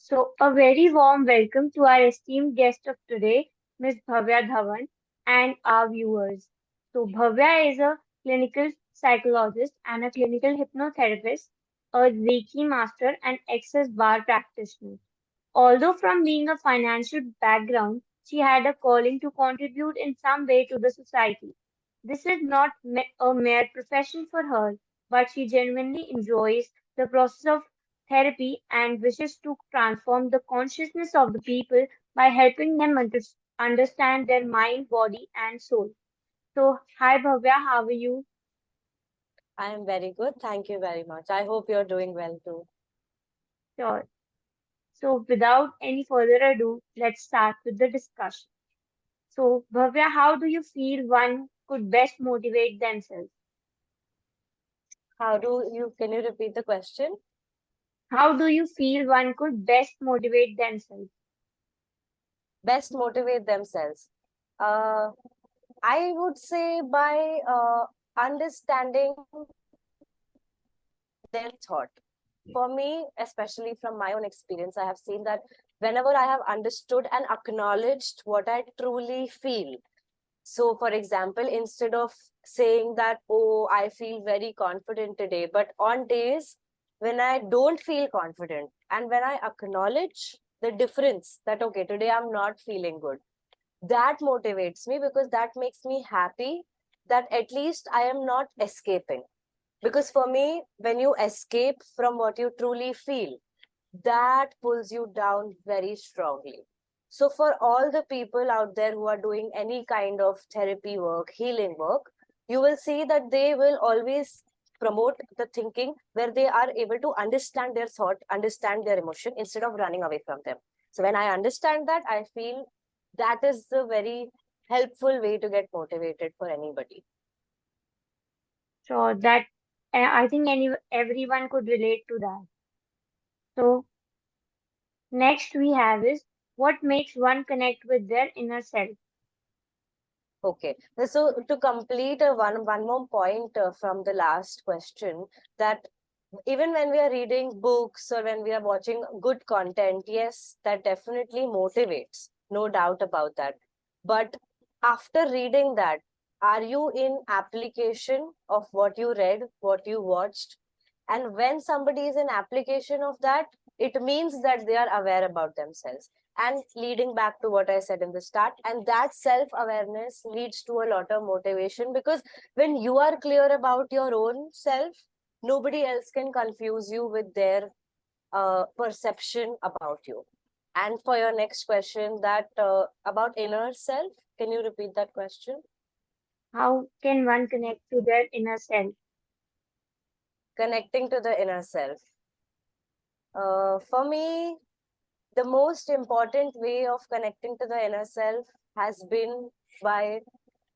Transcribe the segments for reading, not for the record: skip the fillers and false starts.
So, a very warm welcome to our esteemed guest of today, Ms. Bhavya Dhawan, and our viewers. So, Bhavya is a clinical psychologist and a clinical hypnotherapist, a Reiki master, and access bar practitioner. Although from being a financial background, she had a calling to contribute in some way to the society. This is not a mere profession for her, but she genuinely enjoys the process of therapy and wishes to transform the consciousness of the people by helping them understand their mind, body, and soul. So, hi Bhavya, how are you? I am very good. Thank you very much. I hope you're doing well too. Sure. So, without any further ado, let's start with the discussion. So, Bhavya, how do you feel one could best motivate themselves? Can you repeat the question? How do you feel one could best motivate themselves? Best motivate themselves. Uh, I would say by understanding their thought. For me, especially from my own experience, I have seen that whenever I have understood and acknowledged what I truly feel. So, for example, instead of saying that, oh, I feel very confident today, but on days when I don't feel confident and when I acknowledge the difference that, okay, today I'm not feeling good, that motivates me because that makes me happy that at least I am not escaping. Because for me, when you escape from what you truly feel, that pulls you down very strongly. So, for all the people out there who are doing any kind of therapy work, healing work, you will see that they will always promote the thinking where they are able to understand their thought, understand their emotion instead of running away from them. So, when I understand that, I feel that is the very helpful way to get motivated for anybody. So that I think everyone could relate to that. So next we have is what makes one connect with their inner self. Okay. So to complete one more point from the last question, that even when we are reading books or when we are watching good content, yes, that definitely motivates, no doubt about that. But after reading that, are you in application of what you read, what you watched? And when somebody is in application of that, it means that they are aware about themselves. And leading back to what I said in the start, and that self awareness leads to a lot of motivation, because when you are clear about your own self, nobody else can confuse you with their perception about you. And for your next question, that about inner self, can you repeat that question? How can one connect to their inner self? Connecting to the inner self. For me, the most important way of connecting to the inner self has been by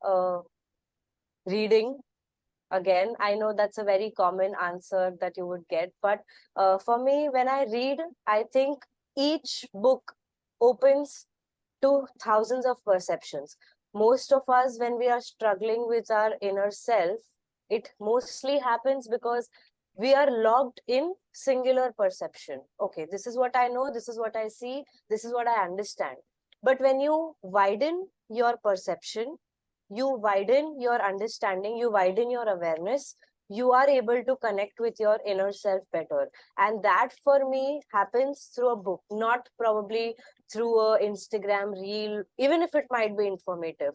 uh, reading. Again, I know that's a very common answer that you would get, but for me, when I read, I think each book opens to thousands of perceptions. Most of us, when we are struggling with our inner self, it mostly happens because we are locked in singular perception. Okay, this is what I know, this is what I see, this is what I understand. But when you widen your perception, you widen your understanding, you widen your awareness, you are able to connect with your inner self better. And that for me happens through a book, not probably through a Instagram reel, even if it might be informative,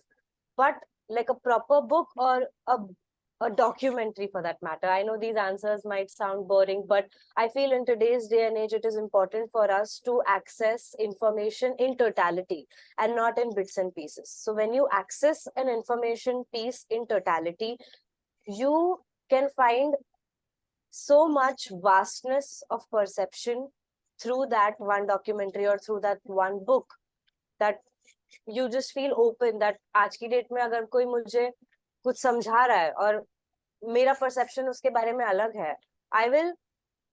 but like a proper book or a documentary for that matter. I know these answers might sound boring, but I feel in today's day and age, it is important for us to access information in totality and not in bits and pieces. So when you access an information piece in totality, you can find so much vastness of perception through that one documentary or through that one book, that you just feel open, that आज की date में अगर कोई मुझे कुछ समझा रहा है और मेरा परसेप्शन उसके बारे में अलग है, I will,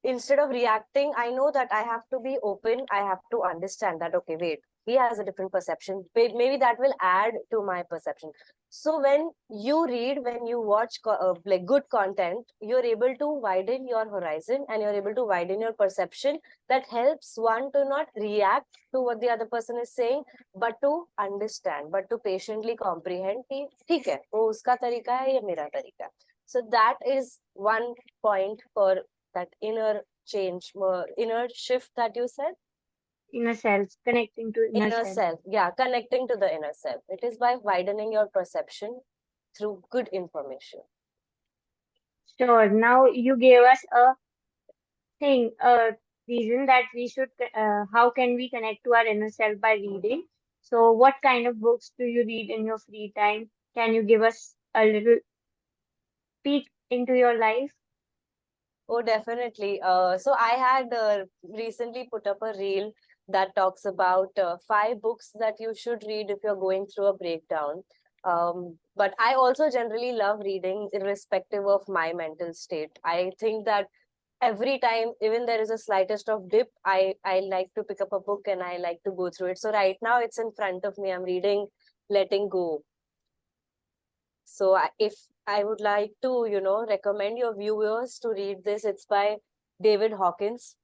instead of reacting, I know that I have to be open, I have to understand that, okay, wait, he has a different perception. Maybe that will add to my perception. So when you read, when you watch like good content, you're able to widen your horizon and you're able to widen your perception. That helps one to not react to what the other person is saying, but to understand, but to patiently comprehend कि ठीक है वो उसका तरीका है या मेरा तरीका है. So that is one point for that inner change, inner shift that you said. Inner self, connecting to inner Inner self. self, yeah, connecting to the inner self. It is by widening your perception through good information. Sure. Now you gave us a reason that we should, how can we connect to our inner self by reading? So, what kind of books do you read in your free time? Can you give us a little peek into your life? Oh, definitely. So I had recently put up a reel that talks about 5 books that you should read if you're going through a breakdown. But I also generally love reading irrespective of my mental state. I think that every time, even there is a slightest of dip, I like to pick up a book and I like to go through it. So right now it's in front of me. I'm reading Letting Go. So if I would like to, recommend your viewers to read this, it's by David Hawkins.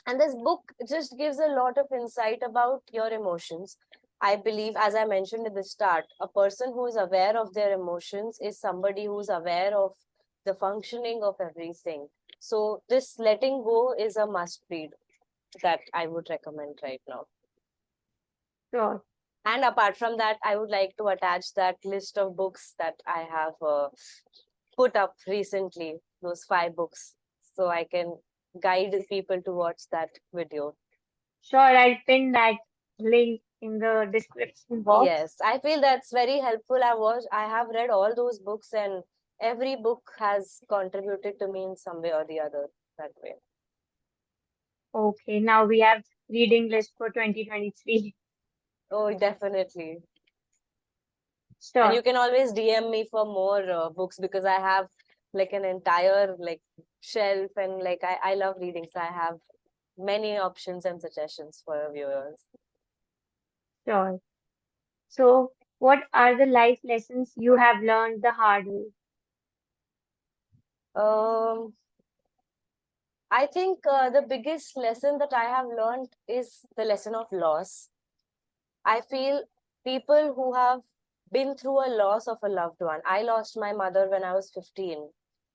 And this book just gives a lot of insight about your emotions. I believe, as I mentioned at the start, a person who is aware of their emotions is somebody who's aware of the functioning of everything. So this Letting Go is a must read that I would recommend right now. Sure. And apart from that, I would like to attach that list of books that I have put up recently, those 5 books, so I can guide people to watch that video. Sure, I'll pin that link in the description box. Yes, I feel that's very helpful. I have read all those books, and every book has contributed to me in some way or the other that way. Okay, now we have reading list for 2023. Oh, definitely. And Sure. you can always DM me for more books because I have like an entire like shelf, and like I love reading, so I have many options and suggestions for your viewers. Sure. So, what are the life lessons you have learned the hard way? Um, I think the biggest lesson that I have learned is the lesson of loss. I feel people who have been through a loss of a loved one. I lost my mother when I was 15.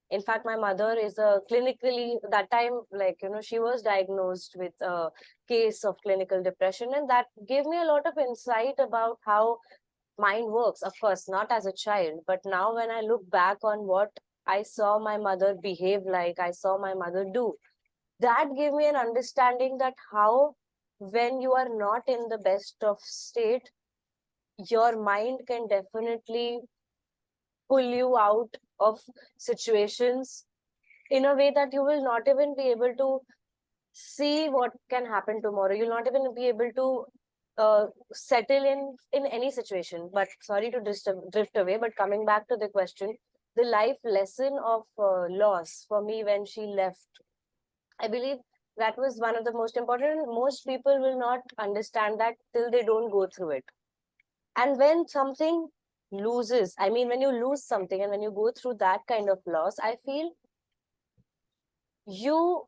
In fact, my mother is a clinically, that time, like, she was diagnosed with a case of clinical depression. And that gave me a lot of insight about how mind works. Of course, not as a child, but now when I look back on what I saw my mother behave like, I saw my mother do, that gave me an understanding that how when you are not in the best of state, your mind can definitely pull you out of situations in a way that you will not even be able to see what can happen tomorrow. You'll not even be able to settle in any situation. But sorry to drift away, but coming back to the question, the life lesson of loss for me when she left, I believe that was one of the most important. Most people will not understand that till they don't go through it. And when something loses, I mean, when you lose something and when you go through that kind of loss, I feel you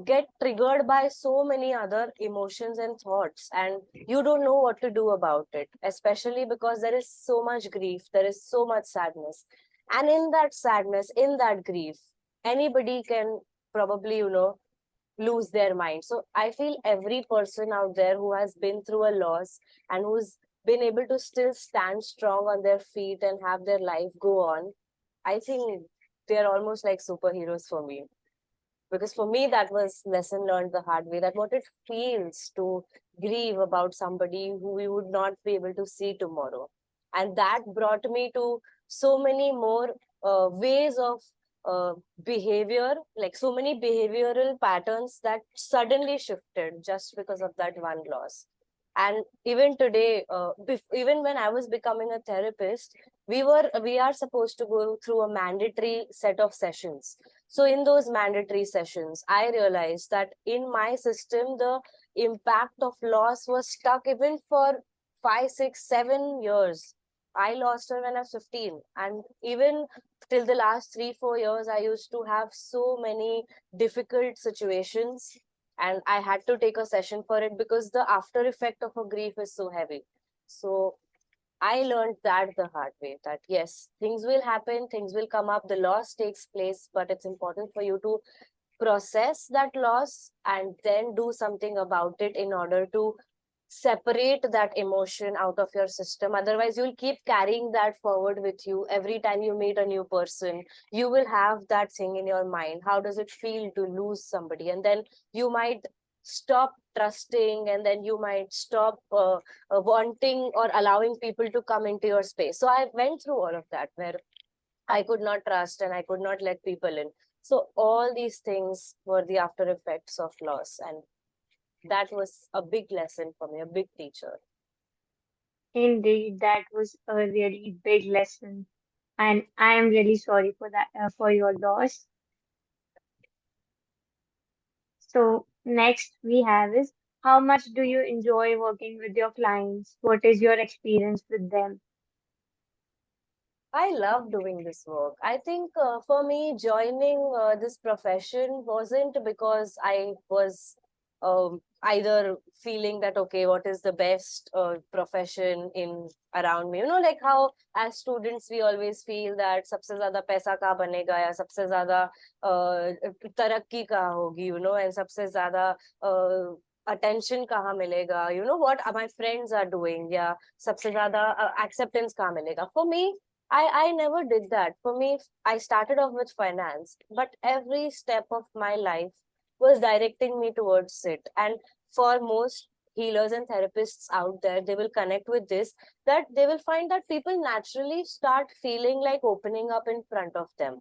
get triggered by so many other emotions and thoughts, and you don't know what to do about it, especially because there is so much grief, there is so much sadness. And in that sadness, in that grief, anybody can probably, lose their mind. So I feel every person out there who has been through a loss and who's been able to still stand strong on their feet and have their life go on, I think they're almost like superheroes for me. Because for me, that was lesson learned the hard way, that what it feels to grieve about somebody who we would not be able to see tomorrow. And that brought me to so many more ways of behavior, like so many behavioral patterns that suddenly shifted just because of that one loss. And even today, even when I was becoming a therapist, we are supposed to go through a mandatory set of sessions. So in those mandatory sessions, I realized that in my system, the impact of loss was stuck even for 5, 6, 7 years. I lost her when I was 15. And even till the last 3, 4 years, I used to have so many difficult situations. And I had to take a session for it because the after effect of a grief is so heavy. So I learned that the hard way, that yes, things will happen, things will come up, the loss takes place, but it's important for you to process that loss and then do something about it in order to separate that emotion out of your system. Otherwise, you'll keep carrying that forward with you. Every time you meet a new person, you will have that thing in your mind. How does it feel to lose somebody? And then you might stop trusting, and then you might stop wanting or allowing people to come into your space. So I went through all of that where I could not trust and I could not let people in. So all these things were the after effects of loss, and that was a big lesson for me, a big teacher. Indeed, that was a really big lesson, and I am really sorry for that, for your loss. So next we have is, how much do you enjoy working with your clients? What is your experience with them? I love doing this work. I think for me, joining this profession wasn't because I was either feeling that, okay, what is the best profession in around me? You know, like how as students, we always feel that सबसे ज़्यादा पैसा कहाँ बनेगा या सबसे ज़्यादा तरक्की कहाँ होगी, you know, and सबसे ज़्यादा attention कहाँ मिलेगा, you know, what my friends are doing, या सबसे ज़्यादा acceptance कहाँ मिलेगा. For me, I never did that. For me, I started off with finance, but every step of my life was directing me towards it. And for most healers and therapists out there, they will connect with this, that they will find that people naturally start feeling like opening up in front of them.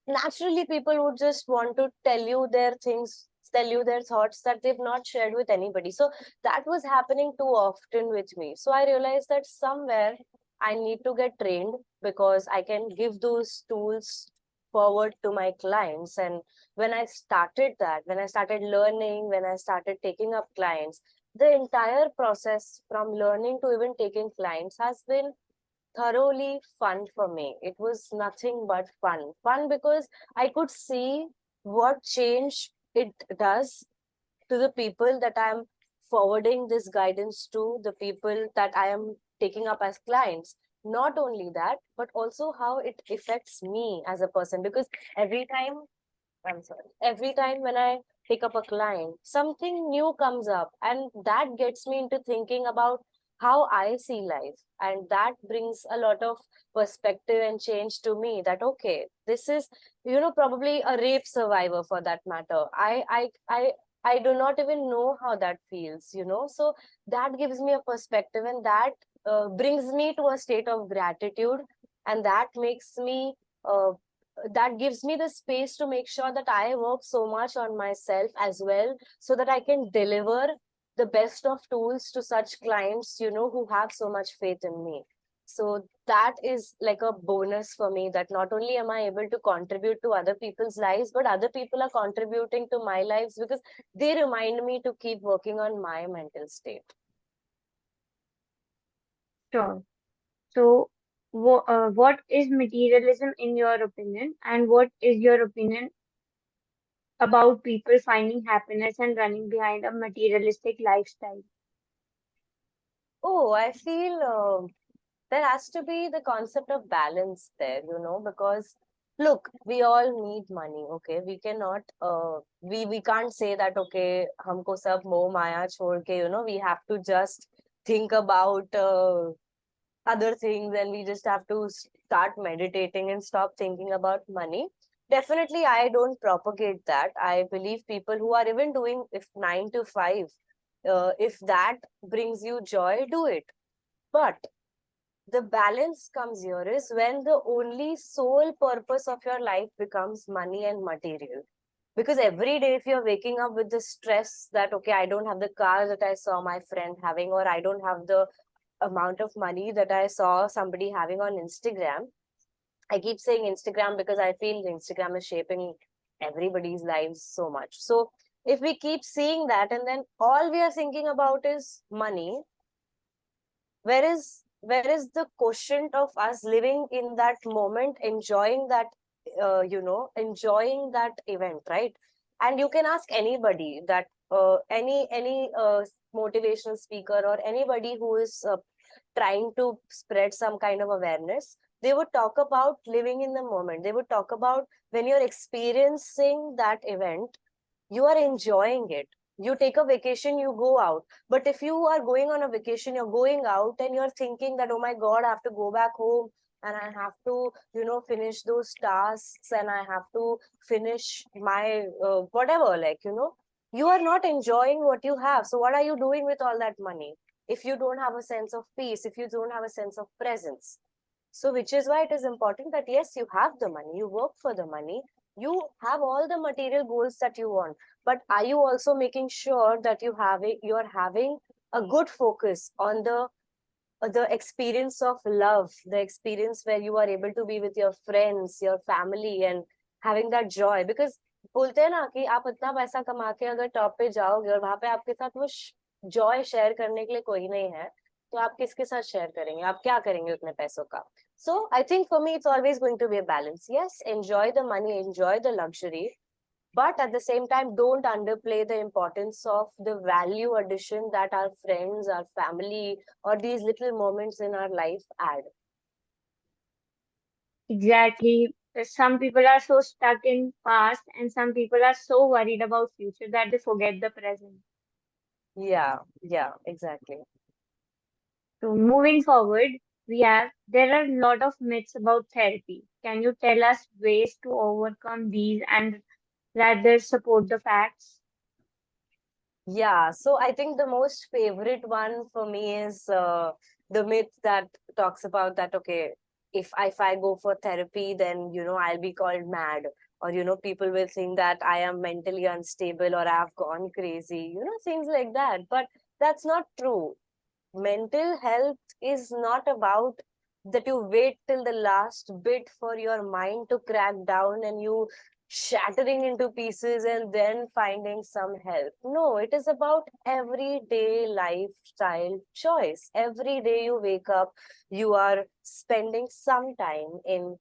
Naturally, people would just want to tell you their things, tell you their thoughts that they've not shared with anybody. So that was happening too often with me. So I realized that somewhere I need to get trained, because I can give those tools forward to my clients. And when I started that, when I started learning, when I started taking up clients, the entire process from learning to even taking clients has been thoroughly fun for me. It was nothing but fun. Fun because I could see what change it does to the people that I'm forwarding this guidance to, the people that I am taking up as clients. Not only that, but also how it affects me as a person. Because every time, I'm sorry, every time when I pick up a client, something new comes up, and that gets me into thinking about how I see life. And that brings a lot of perspective and change to me, that, okay, this is, you know, probably a rape survivor for that matter. I do not even know how that feels, you know. So that gives me a perspective, and that brings me to a state of gratitude. And that makes me uh, that gives me the space to make sure that I work so much on myself as well, so that I can deliver the best of tools to such clients, you know, who have so much faith in me. So that is like a bonus for me, that not only am I able to contribute to other people's lives, but other people are contributing to my lives, because they remind me to keep working on my mental state. Sure. So, what is materialism in your opinion, and what is your opinion about people finding happiness and running behind a materialistic lifestyle? Oh, I feel there has to be the concept of balance there, you know, because look, we all need money. Okay, we cannot we can't say that, okay, humko sab moh maya chhod ke, you know, we have to just think about other things, and we just have to start meditating and stop thinking about money. Definitely, I don't propagate that. I believe people who are even doing if 9 to 5, if that brings you joy, do it. But the balance comes here is when the only sole purpose of your life becomes money and material. Because every day, if you're waking up with the stress that, okay, I don't have the car that I saw my friend having, or I don't have the amount of money that I saw somebody having on Instagram. I keep saying Instagram because I feel Instagram is shaping everybody's lives so much. So if we keep seeing that and then all we are thinking about is money, where is the quotient of us living in that moment, enjoying that, enjoying that event, right? And you can ask anybody that, any motivational speaker or anybody who is trying to spread some kind of awareness, they would talk about living in the moment. They would talk about when you're experiencing that event, you are enjoying it. You take a vacation, you go out. But if you are going on a vacation, you're going out and you're thinking that, oh my God, I have to go back home and I have to, finish those tasks and I have to finish my whatever, you are not enjoying what you have. So what are you doing with all that money? If you don't have a sense of peace, if you don't have a sense of presence. So, which is why it is important that yes, you have the money, you work for the money, you have all the material goals that you want, but are you also making sure that you are having a good focus on the experience of love, the experience where you are able to be with your friends, your family, and having that joy? Because बोलते हैं ना कि आप इतना पैसा कमा के अगर टॉप पे जाओगे और वहां पे आपके साथ वो जॉय शेयर करने के लिए कोई नहीं है, तो आप किसके साथ शेयर करेंगे? आप क्या करेंगे उतने पैसों का? So I think for me, it's always going to be a balance. Yes, enjoy the money, enjoy the luxury, but at the same time, don't underplay the importance of the value addition that our friends, our family, or these little moments in our life add. Exactly. Some people are so stuck in past and some people are so worried about future that they forget the present. Yeah, exactly. So moving forward, there are a lot of myths about therapy. Can you tell us ways to overcome these and rather support the facts? Yeah, so I think the most favorite one for me is the myth that talks about that, okay, if I go for therapy, then I'll be called mad, or people will think that I am mentally unstable or I've gone crazy, things like that. But that's not true. Mental health is not about that you wait till the last bit for your mind to crack down and you shattering into pieces and then finding some help. No, it is about everyday lifestyle choice. Every day you wake up, you are spending some time in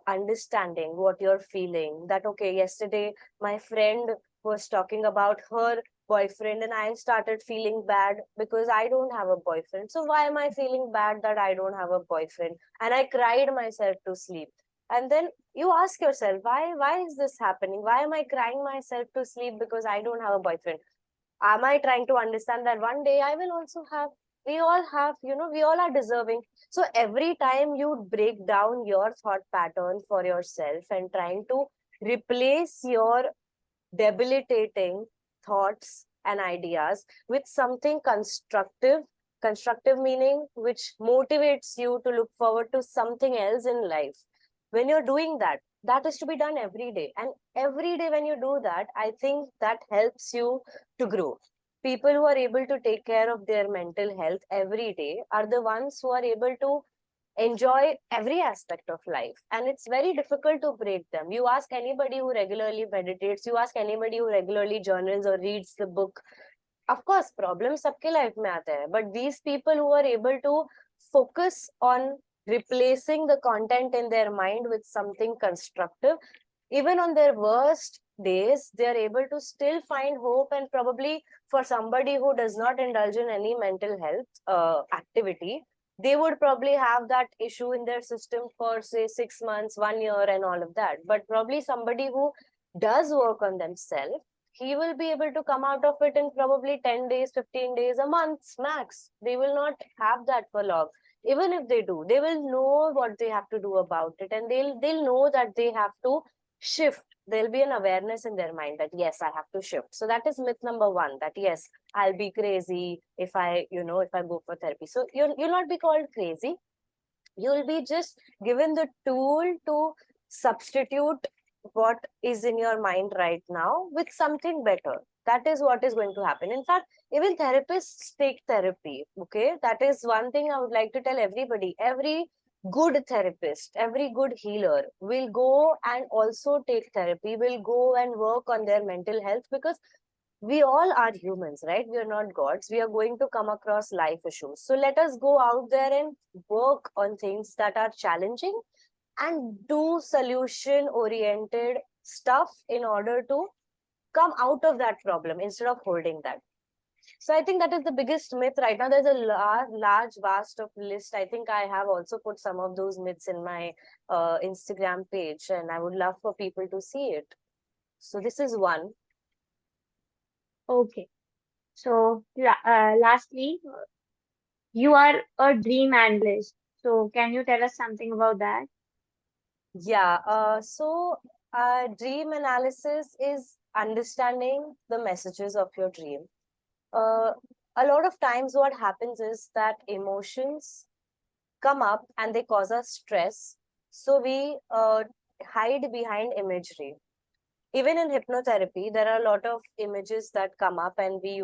understanding what you're feeling. That, okay, yesterday my friend was talking about her boyfriend and I started feeling bad because I don't have a boyfriend. So why am I feeling bad that I don't have a boyfriend? And I cried myself to sleep. And then you ask yourself, why is this happening? Why am I crying myself to sleep because I don't have a boyfriend? Am I trying to understand that one day I will also have? We all have, we all are deserving. So every time you break down your thought pattern for yourself and trying to replace your debilitating thoughts and ideas with something constructive meaning which motivates you to look forward to something else in life. When you're doing that, that is to be done every day, and every day when you do that, I think that helps you to grow. People who are able to take care of their mental health every day are the ones who are able to enjoy every aspect of life, and it's very difficult to break them. You ask anybody who regularly meditates, you ask anybody who regularly journals or reads the book, of course problems सबके life में आते हैं, but these people who are able to focus on replacing the content in their mind with something constructive, even on their worst days, they are able to still find hope. And probably for somebody who does not indulge in any mental health activity, they would probably have that issue in their system for say 6 months, 1 year, and all of that. But probably somebody who does work on themselves, he will be able to come out of it in probably 10 days, 15 days, a month max. They will not have that for long. Even if they do, they will know what they have to do about it, and they'll know that they have to shift. There'll be an awareness in their mind that yes, I have to shift. So that is myth number one, that yes, I'll be crazy if I go for therapy. So you'll not be called crazy. You'll be just given the tool to substitute what is in your mind right now with something better. That is what is going to happen. In fact, even therapists take therapy. Okay, that is one thing I would like to tell everybody. Every good therapist, every good healer will go and also take therapy, will go and work on their mental health, because we all are humans, right? We are not gods. We are going to come across life issues. So let us go out there and work on things that are challenging and do solution oriented stuff in order to come out of that problem instead of holding that. So I think that is the biggest myth right now. There's a large, vast of list. I think I have also put some of those myths in my Instagram page, and I would love for people to see it. So this is one. Okay. So, lastly, you are a dream analyst. So, can you tell us something about that? Yeah. Dream analysis is understanding the messages of your dream. Uh, a lot of times, what happens is that emotions come up and they cause us stress. So we hide behind imagery. Even in hypnotherapy, there are a lot of images that come up, and we,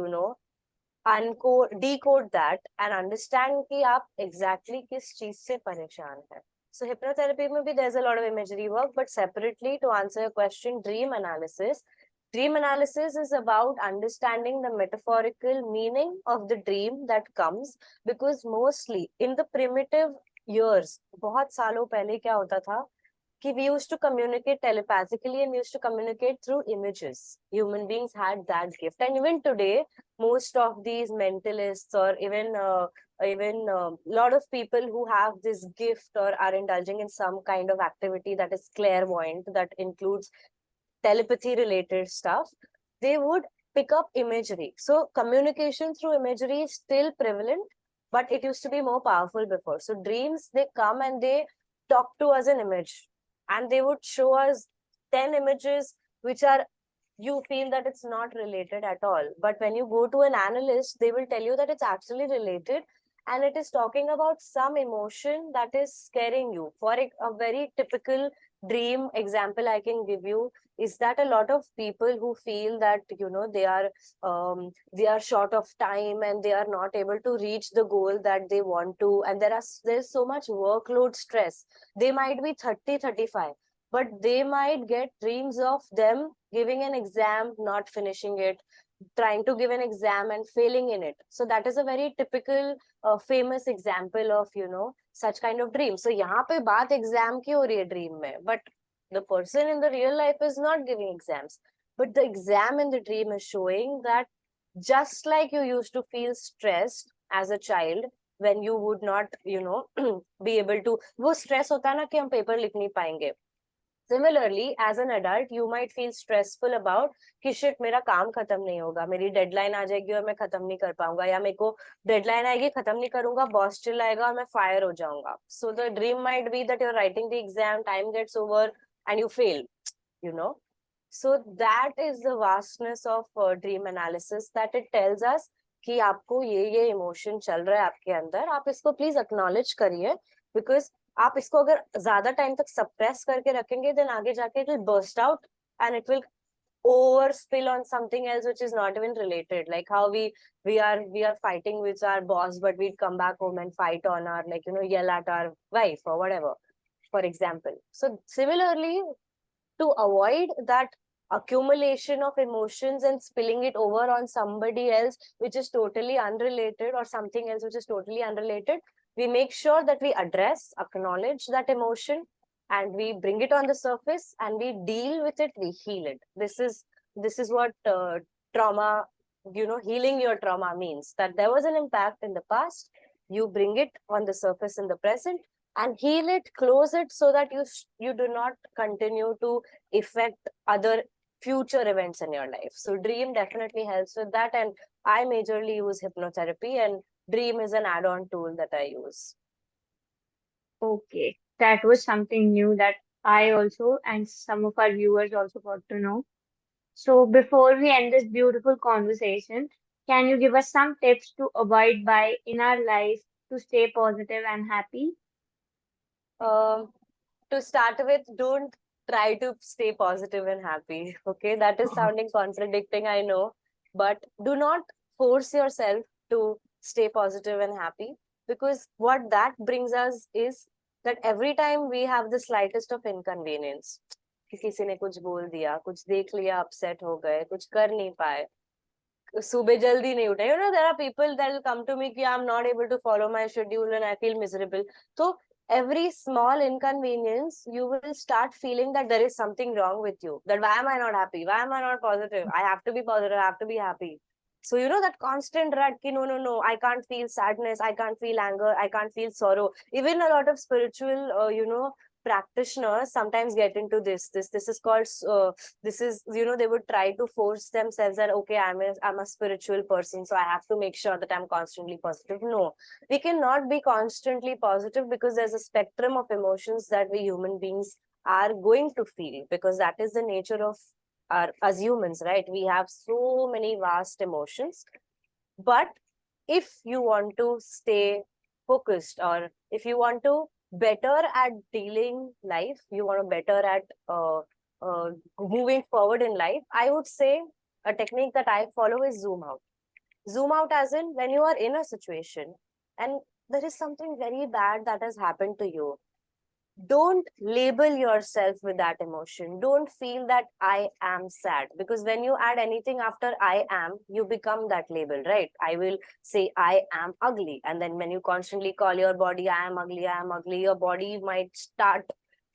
uncode, decode that and understand कि आप exactly किस चीज से परेशान है. So hypnotherapy में भी there's a lot of imagery work, but separately, to answer your question, dream analysis is about understanding the metaphorical meaning of the dream that comes, because mostly in the primitive years, बहुत सालों पहले क्या होता था कि we used to communicate telepathically and we used to communicate through images. Human beings had that gift, and even today, most of these mentalists, or even a lot of people who have this gift or are indulging in some kind of activity that is clairvoyant, that includes telepathy related stuff, they would pick up imagery. So communication through imagery is still prevalent, but it used to be more powerful before. So dreams, they come and they talk to us in image, and they would show us 10 images which are, you feel that it's not related at all, but when you go to an analyst, they will tell you that it's actually related, and it is talking about some emotion that is scaring you. For a very typical dream example I can give you is that a lot of people who feel that they are short of time and they are not able to reach the goal that they want to, and there's so much workload stress. They might be 30, 35, but they might get dreams of them giving an exam, not finishing it, trying to give an exam and failing in it. So that is a very typical famous example of such kind of dream. So यहाँ पे बात exam की हो रही है dream में, but the person in the real life is not giving exams, but the exam in the dream is showing that just like you used to feel stressed as a child when you would not be able to, वो stress होता है ना कि हम paper लिख नहीं पाएंगे. Similarly, as an adult, you might feel stressful about कि shit मेरा काम खत्म नहीं होगा, मेरी डेडलाइन आ जाएगी और मैं खत्म नहीं कर पाऊंगा, या मेरे को डेडलाइन आएगी खत्म नहीं करूंगा, बॉस चिल्लाएगा और मैं फायर हो जाऊंगा. So the dream might be that you're writing the exam, time gets over and you fail, you know. So that is the vastness of dream analysis, that it tells us कि आपको ये emotion चल रहा है आपके अंदर, आप इसको प्लीज एक्नॉलेज करिए, बिकॉज आप इसको अगर ज्यादा टाइम तक सप्रेस करके रखेंगे, देन आगे जाके it will burst out and it will overspill on something else which is not even related, like how we are fighting with our boss, but we'd come back home and fight on our, yell at our wife or whatever, for example. So similarly, to avoid that accumulation of emotions and spilling it over on somebody else which is totally unrelated, or something else which is totally unrelated, we make sure that we address, acknowledge that emotion, and we bring it on the surface and we deal with it, we heal it. This is what trauma, healing your trauma means, that there was an impact in the past, you bring it on the surface in the present and heal it, close it, so that you do not continue to affect other future events in your life. So dream definitely helps with that, and I majorly use hypnotherapy, and dream is an add-on tool that I use. Okay, that was something new that I also and some of our viewers also got to know. So, before we end this beautiful conversation, can you give us some tips to avoid by in our life to stay positive and happy? um, to start with, don't try to stay positive and happy. Okay, that is sounding contradicting, I know, but do not force yourself to stay positive and happy, because what that brings us is that every time we have the slightest of inconvenience, कि किसी ने कुछ बोल दिया, कुछ देख लिया, upset हो गए, कुछ कर नहीं पाए, सुबह जल्दी नहीं उठे, you know, there are people that will come to me कि I'm not able to follow my schedule and I feel miserable. So every small inconvenience, you will start feeling that there is something wrong with you, that why am I not happy, why am I not positive, I have to be positive, I have to be happy. So you know that constant rut ki no, I can't feel sadness, I can't feel anger, I can't feel sorrow. Even a lot of spiritual practitioners sometimes get into this is called this is, you know, they would try to force themselves that okay, I'm a spiritual person, so I have to make sure that I'm constantly positive. No, we cannot be constantly positive, because there's a spectrum of emotions that we human beings are going to feel, because that is the nature of our as humans, right? We have so many vast emotions. But if you want to stay focused, or if you want to better at dealing life, you want to better at uh, moving forward in life, I would say a technique that I follow is zoom out. Zoom out as in, when you are in a situation and there is something very bad that has happened to you, don't label yourself with that emotion. Don't feel that I am sad, because when you add anything after I am, you become that label, right? I will say I am ugly, and then when you constantly call your body I am ugly, I am ugly, your body might start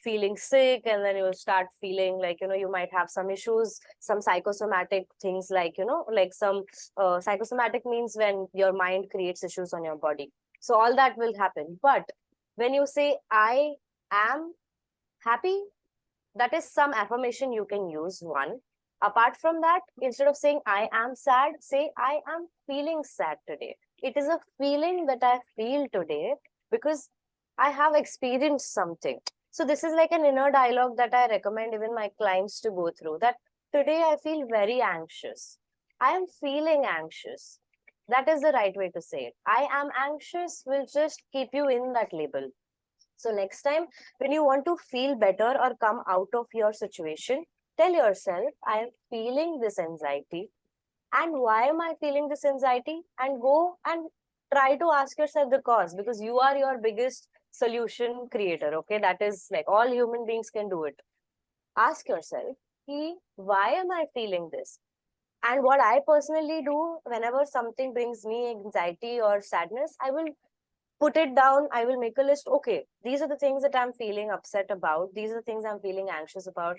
feeling sick, and then you will start feeling like, you know, you might have some issues, some psychosomatic things, like, you know, like some psychosomatic means when your mind creates issues on your body. So all that will happen. But when you say I am happy, that is some affirmation you can use. One, apart from that, instead of saying I am sad, say I am feeling sad today. It is a feeling that I feel today because I have experienced something. So this is like an inner dialogue that I recommend even my clients to go through, that today I feel very anxious, I am feeling anxious. That is the right way to say it. I am anxious will just keep you in that label. So next time, when you want to feel better or come out of your situation, tell yourself, I am feeling this anxiety. And why am I feeling this anxiety? And go and try to ask yourself the cause, because you are your biggest solution creator. Okay. That is like all human beings can do it. Ask yourself, why am I feeling this? And what I personally do whenever something brings me anxiety or sadness, I will put it down. I will make a list. Okay, these are the things that I'm feeling upset about, these are the things I'm feeling anxious about.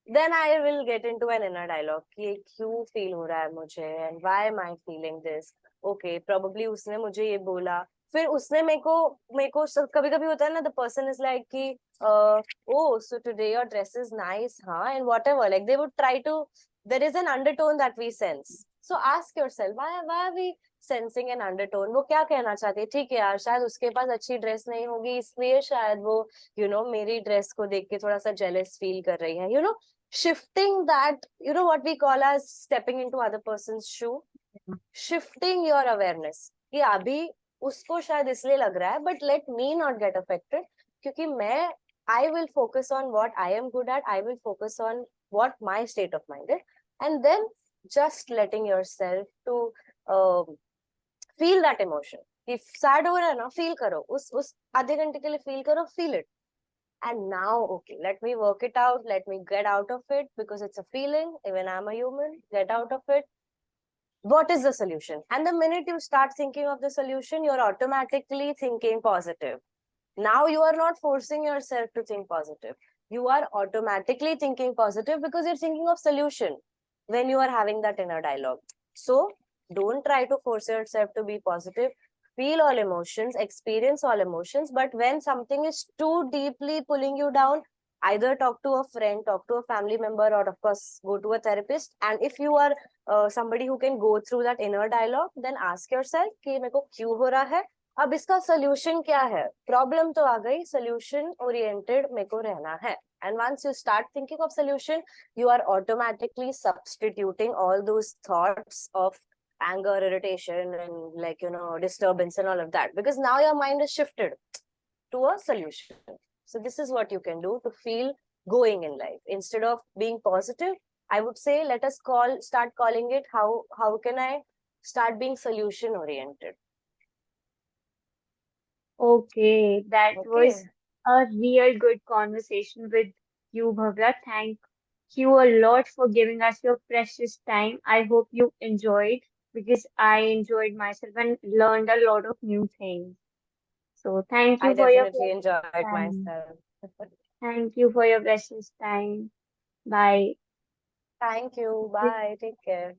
Then I will get into an inner dialogue कि क्यों feel हो रहा है मुझे, and why am I feeling this. Okay, probably उसने मुझे ये बोला, फिर उसने मेरे को कभी कभी होता है ना, the person is like कि oh, so today your dress is nice, huh, and whatever, like they would try to, there is an undertone that we sense. So ask yourself, why are we sensing an undertone. वो क्या कहना चाहती है, ठीक है यार, शायद उसके पास अच्छी ड्रेस नहीं होगी, इसलिए शायद वो मेरी ड्रेस को देख के थोड़ा सा जेलस फील कर रही है. Shifting that, what we call as stepping into other person's shoe, shifting your awareness कि अभी उसको शायद इसलिए लग रहा है, but let me not get affected, क्योंकि मैं I will focus on what I am good at, I will focus on what my state of mind is, and then just letting yourself to feel that emotion. If sad हो रहा है ना, feel करो, उस आधे घंटे के लिए feel करो, feel it. And now, okay, let me work it out, let me get out of it, because it's a feeling, even I'm a human, get out of it. What is the solution? And the minute you start thinking of the solution, you're automatically thinking positive. Now you are not forcing yourself to think positive. You are automatically thinking positive because you're thinking of solution when you are having that inner dialogue. So don't try to force yourself to be positive. Feel all emotions, experience all emotions. But when something is too deeply pulling you down, either talk to a friend, talk to a family member, or of course go to a therapist. And if you are somebody who can go through that inner dialogue, then ask yourself कि मेरे को क्यों हो रहा है, अब इसका solution क्या है. प्रॉब्लम तो आ गई, सोल्यूशन ओरिएंटेड मेरे को रहना है. And once you start thinking of solution, you are automatically substituting all those thoughts of anger, irritation, and disturbance and all of that, because now your mind is shifted to a solution. So this is what you can do to feel going in life. Instead of being positive, I would say let us start calling it how can I start being solution oriented. Okay, that was Okay. a real good conversation with you, Bhavya. Thank you a lot for giving us your precious time. I hope you enjoyed because I enjoyed myself and learned a lot of new things. So thank I you for your definitely precious enjoyed time. myself. Thank you for your precious time. Bye. Thank you. Bye. Take care.